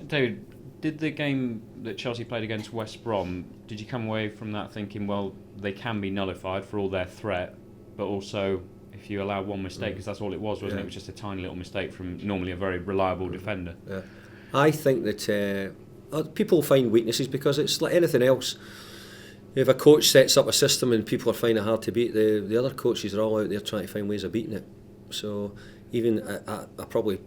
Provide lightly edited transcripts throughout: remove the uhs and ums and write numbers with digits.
David, did the game that Chelsea played against West Brom, did you come away from that thinking, well, they can be nullified for all their threat, but also if you allow one mistake, because that's all it was, wasn't it? It was just a tiny little mistake from normally a very reliable defender. Yeah. I think that people find weaknesses because it's like anything else. If a coach sets up a system and people are finding it hard to beat, the other coaches are all out there trying to find ways of beating it. So even I probably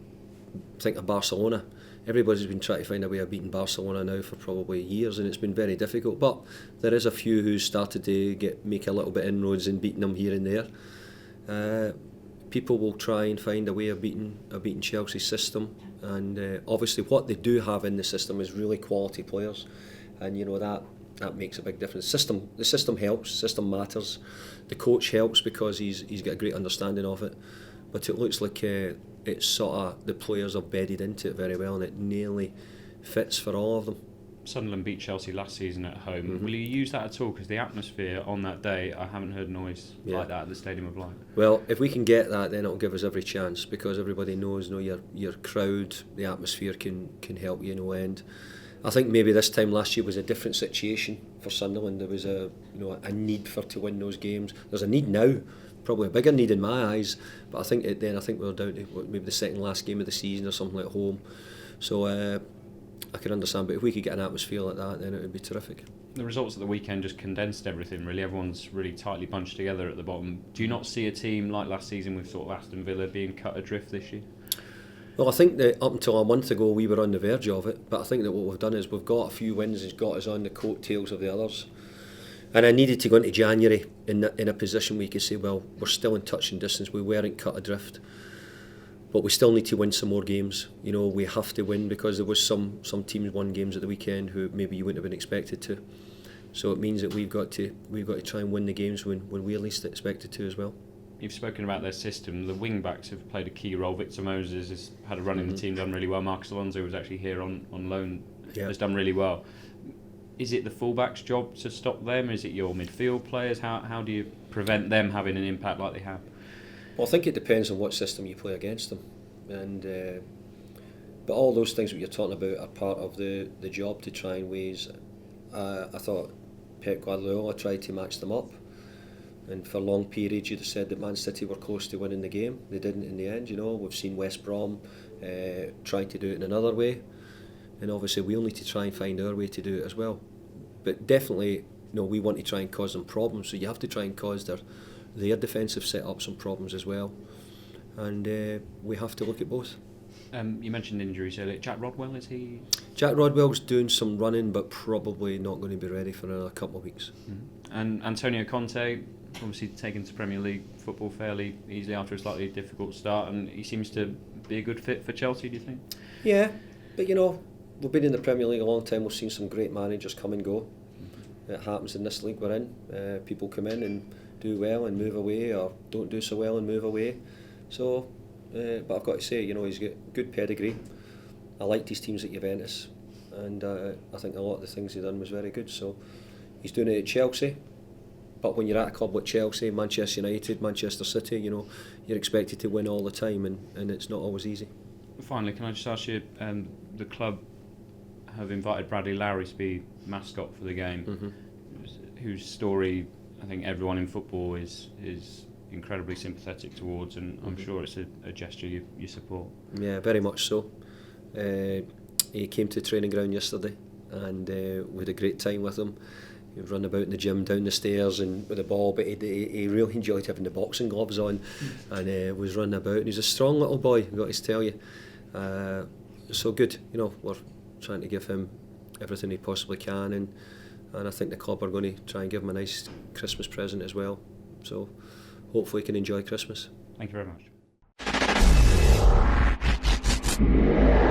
think of Barcelona. Everybody's been trying to find a way of beating Barcelona now for probably years, and it's been very difficult. But there is a few who started to make a little bit inroads in beating them here and there. People will try and find a way of beating Chelsea's system, and obviously what they do have in the system is really quality players, and that makes a big difference. The system helps. System matters. The coach helps because he's got a great understanding of it. But it looks like it's sort of the players have bedded into it very well, and it nearly fits for all of them. Sunderland beat Chelsea last season at home. Will you use that at all? Because the atmosphere on that day, I haven't heard noise like that at the Stadium of Light. Well, if we can get that, then it'll give us every chance, because everybody knows, your crowd, the atmosphere can help you no end. I think maybe this time last year was a different situation for Sunderland. There was a need to win those games. There's a need now, probably a bigger need in my eyes. But I think we're down to maybe the second last game of the season or something at home. So I can understand. But if we could get an atmosphere like that, then it would be terrific. The results at the weekend just condensed everything, really. Everyone's really tightly bunched together at the bottom. Do you not see a team like last season with sort of Aston Villa being cut adrift this year? Well, I think that up until a month ago we were on the verge of it, but I think that what we've done is we've got a few wins that's got us on the coattails of the others. And I needed to go into January in a position where you could say, well, we're still in touch and distance, we weren't cut adrift, but we still need to win some more games. We have to win, because there was some teams won games at the weekend who maybe you wouldn't have been expected to. So it means that we've got to try and win the games when we're least expected to as well. You've spoken about their system. The wing backs have played a key role. Victor Moses has had a run in the team, done really well. Marcus Alonso was actually here on loan, has done really well. Is it the fullbacks' job to stop them? Is it your midfield players? How do you prevent them having an impact like they have? Well, I think it depends on what system you play against them, and but all those things that you're talking about are part of the job to try and ways. I thought Pep Guardiola tried to match them up. And for long periods you'd have said that Man City were close to winning the game. They didn't in the end. We've seen West Brom trying to do it in another way, and obviously we'll need to try and find our way to do it as well. But definitely, we want to try and cause them problems, so you have to try and cause their defensive set-up some problems as well, and we have to look at both. You mentioned injuries earlier. Jack Rodwell, is he? Jack Rodwell's doing some running, but probably not going to be ready for another couple of weeks. And Antonio Conte, obviously taken to Premier League football fairly easily after a slightly difficult start, and he seems to be a good fit for Chelsea, do you think? Yeah, but we've been in the Premier League a long time. We've seen some great managers come and go. It happens in this league we're in. People come in and do well and move away, or don't do so well and move away. So, but I've got to say, he's got good pedigree. I liked his teams at Juventus, and I think a lot of the things he done was very good. So he's doing it at Chelsea. But when you're at a club like Chelsea, Manchester United, Manchester City, you're expected to win all the time, and it's not always easy. Finally, can I just ask you, the club have invited Bradley Lowry to be mascot for the game, whose story I think everyone in football is incredibly sympathetic towards, and I'm sure it's a gesture you support. Yeah, very much so. He came to the training ground yesterday, and we had a great time with him. He would run about in the gym, down the stairs and with the ball, but he really enjoyed having the boxing gloves on, and was running about. And he's a strong little boy, I've got to tell you. So good, we're trying to give him everything he possibly can, and I think the club are going to try and give him a nice Christmas present as well. So hopefully he can enjoy Christmas. Thank you very much.